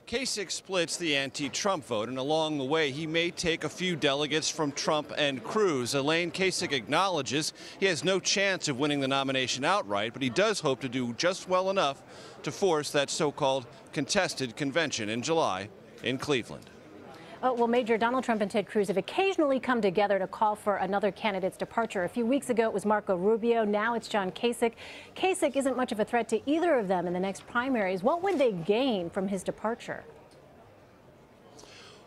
Kasich splits the anti-Trump vote, and along the way, he may take a few delegates from Trump and Cruz. Elaine, Kasich acknowledges he has no chance of winning the nomination outright, but he does hope to do just well enough to force that so-called contested convention in July in Cleveland. Well, Major, Donald Trump and Ted Cruz have occasionally come together to call for another candidate's departure. A few weeks ago, it was Marco Rubio. Now it's John Kasich. Kasich isn't much of a threat to either of them in the next primaries. What would they gain from his departure?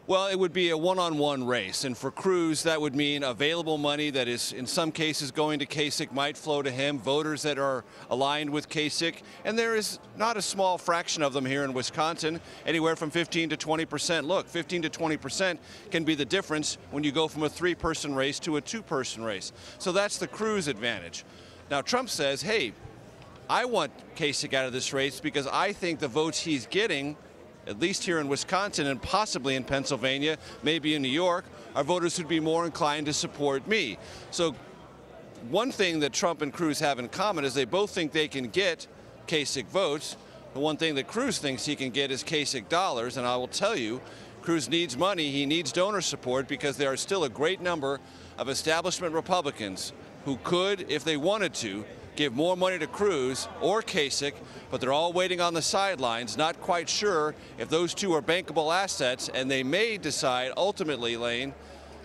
Well, it would be a one-on-one race, and for Cruz, that would mean available money that is, in some cases, going to Kasich might flow to him, voters that are aligned with Kasich, and there is not a small fraction of them here in Wisconsin, anywhere from 15 to 20%. Look, 15 to 20% can be the difference when you go from a three-person race to a two-person race. So that's the Cruz advantage. Now, Trump says, hey, I want Kasich out of this race because I think the votes he's getting, at least here in Wisconsin and possibly in Pennsylvania, maybe in New York, are voters who'd be more inclined to support me. So one thing that Trump and Cruz have in common is they both think they can get Kasich votes. The one thing that Cruz thinks he can get is Kasich dollars, and I will tell you, Cruz needs money, he needs donor support, because there are still a great number of establishment Republicans who could, if they wanted to, give more money to Cruz or Kasich, but they're all waiting on the sidelines, not quite sure if those two are bankable assets, and they may decide ultimately, Lane,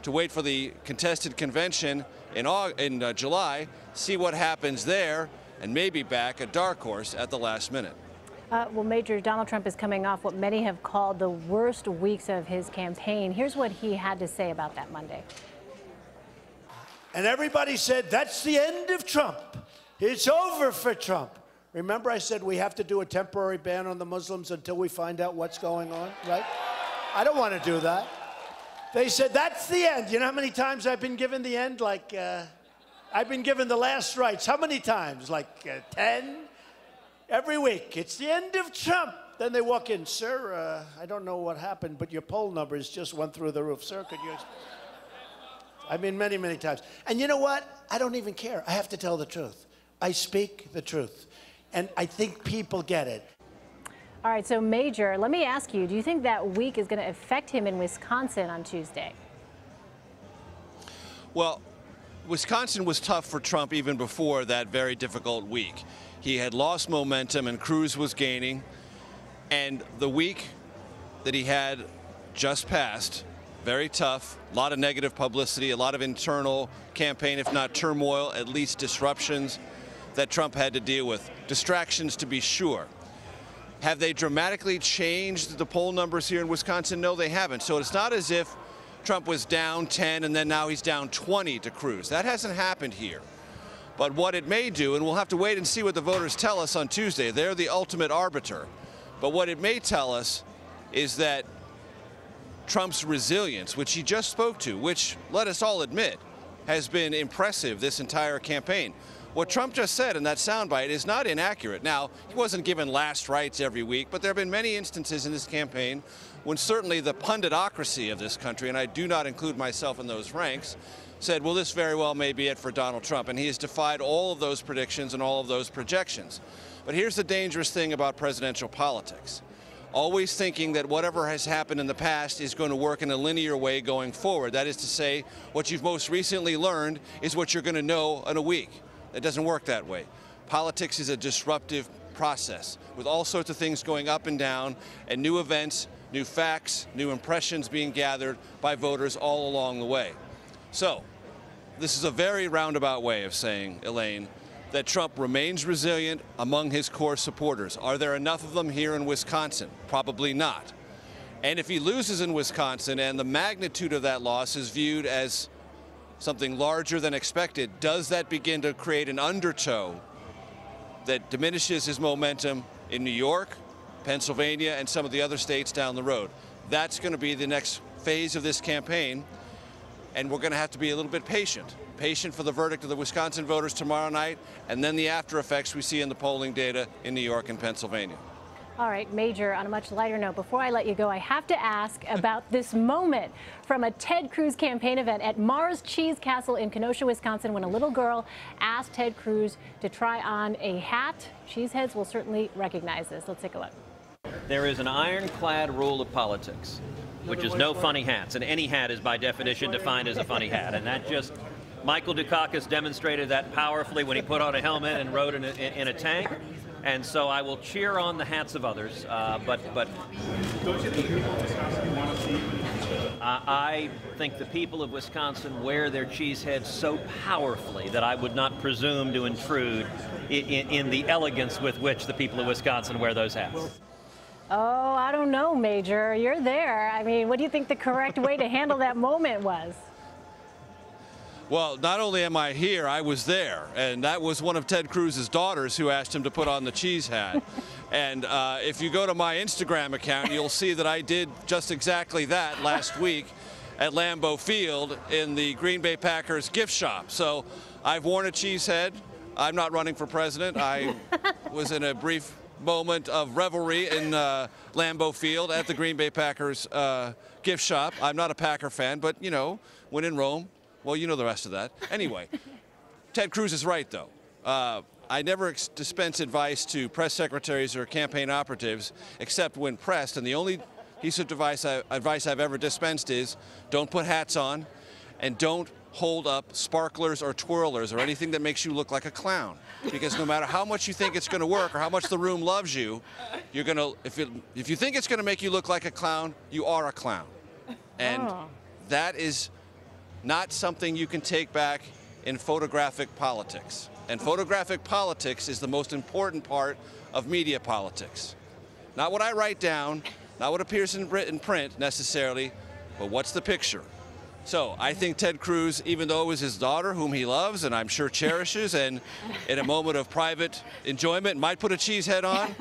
to wait for the contested convention in July, see what happens there, and maybe back a dark horse at the last minute. Well, Major, Donald Trump is coming off what many have called the worst weeks of his campaign. Here's what he had to say about that Monday. And everybody said, that's the end of Trump. It's over for Trump. Remember I said we have to do a temporary ban on the Muslims until we find out what's going on, right? I don't want to do that. They said, that's the end. You know how many times I've been given the end? Like, I've been given the last rites. How many times? Like 10? Every week. It's the end of Trump. Then they walk in, sir, I don't know what happened, but your poll numbers just went through the roof. Sir, could you... I mean, many, many times. And you know what? I don't even care. I have to tell the truth. I speak the truth, and I think people get it. All right, so Major, let me ask you, do you think that week is going to affect him in Wisconsin on Tuesday? Well, Wisconsin was tough for Trump even before that very difficult week. He had lost momentum and Cruz was gaining, and the week that he had just passed, very tough, a lot of negative publicity, a lot of internal campaign, if not turmoil, at least disruptions that Trump had to deal with. Distractions, to be sure. Have they dramatically changed the poll numbers here in Wisconsin? No, they haven't. So it's not as if Trump was down 10 and then now he's down 20 to Cruz. That hasn't happened here. But what it may do, and we'll have to wait and see what the voters tell us on Tuesday, they're the ultimate arbiter. But what it may tell us is that Trump's resilience, which he just spoke to, which, let us all admit, has been impressive this entire campaign. What Trump just said in that soundbite is not inaccurate. Now, he wasn't given last rites every week, but there have been many instances in this campaign when certainly the punditocracy of this country, and I do not include myself in those ranks, said, well, this very well may be it for Donald Trump. And he has defied all of those predictions and all of those projections. But here's the dangerous thing about presidential politics. Always thinking that whatever has happened in the past is going to work in a linear way going forward. That is to say, what you've most recently learned is what you're going to know in a week. It doesn't work that way. Politics is a disruptive process with all sorts of things going up and down, and new events, new facts, new impressions being gathered by voters all along the way. So this is a very roundabout way of saying, Elaine, that Trump remains resilient among his core supporters. Are there enough of them here in Wisconsin? Probably not. And if he loses in Wisconsin and the magnitude of that loss is viewed as something larger than expected, does that begin to create an undertow that diminishes his momentum in New York, Pennsylvania, and some of the other states down the road? That's going to be the next phase of this campaign, and we're going to have to be a little bit patient. Patient for the verdict of the Wisconsin voters tomorrow night, and then the after effects we see in the polling data in New York and Pennsylvania. All right, Major, on a much lighter note, before I let you go, I have to ask about this moment from a Ted Cruz campaign event at Mars Cheese Castle in Kenosha, Wisconsin, when a little girl asked Ted Cruz to try on a hat. Cheeseheads will certainly recognize this. Let's take a look. There is an ironclad rule of politics, which is no funny hats, and any hat is by definition defined as a funny hat, and that just, Michael Dukakis demonstrated that powerfully when he put on a helmet and rode in a tank, and so I will cheer on the hats of others, but I think the people of Wisconsin wear their cheese heads so powerfully that I would not presume to intrude in the elegance with which the people of Wisconsin wear those hats. Oh, I don't know, Major. You're there. I mean, what do you think the correct way to handle that moment was? Well, not only am I here, I was there. And that was one of Ted Cruz's daughters who asked him to put on the cheese hat. And if you go to my Instagram account, you'll see that I did just exactly that last week at Lambeau Field in the Green Bay Packers gift shop. So I've worn a cheese head. I'm not running for president. I was in a brief moment of revelry in Lambeau Field at the Green Bay Packers gift shop. I'm not a Packer fan, but, you know, when in Rome, well, you know the rest of that. Anyway, Ted Cruz is right, though. I never dispense advice to press secretaries or campaign operatives except when pressed, and the only piece of advice I've ever dispensed is don't put hats on and don't hold up sparklers or twirlers or anything that makes you look like a clown. Because no matter how much you think it's going to work or how much the room loves you, you're going to, if you think it's going to make you look like a clown, you are a clown. And that is not something you can take back in photographic politics. And photographic politics is the most important part of media politics. Not what I write down, not what appears in print necessarily, but what's the picture. So I think Ted Cruz, even though it was his daughter, whom he loves and I'm sure cherishes, and in a moment of private enjoyment might put a cheese head on.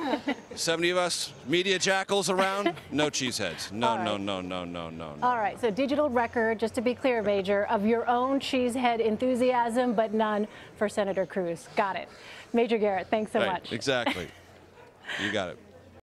70 of us media jackals around, no cheese heads. No, no, no, no, no, no. All right, so digital record, just to be clear, Major, of your own cheese head enthusiasm, but none for Senator Cruz. Got it. Major Garrett, thanks so much. Exactly. You got it.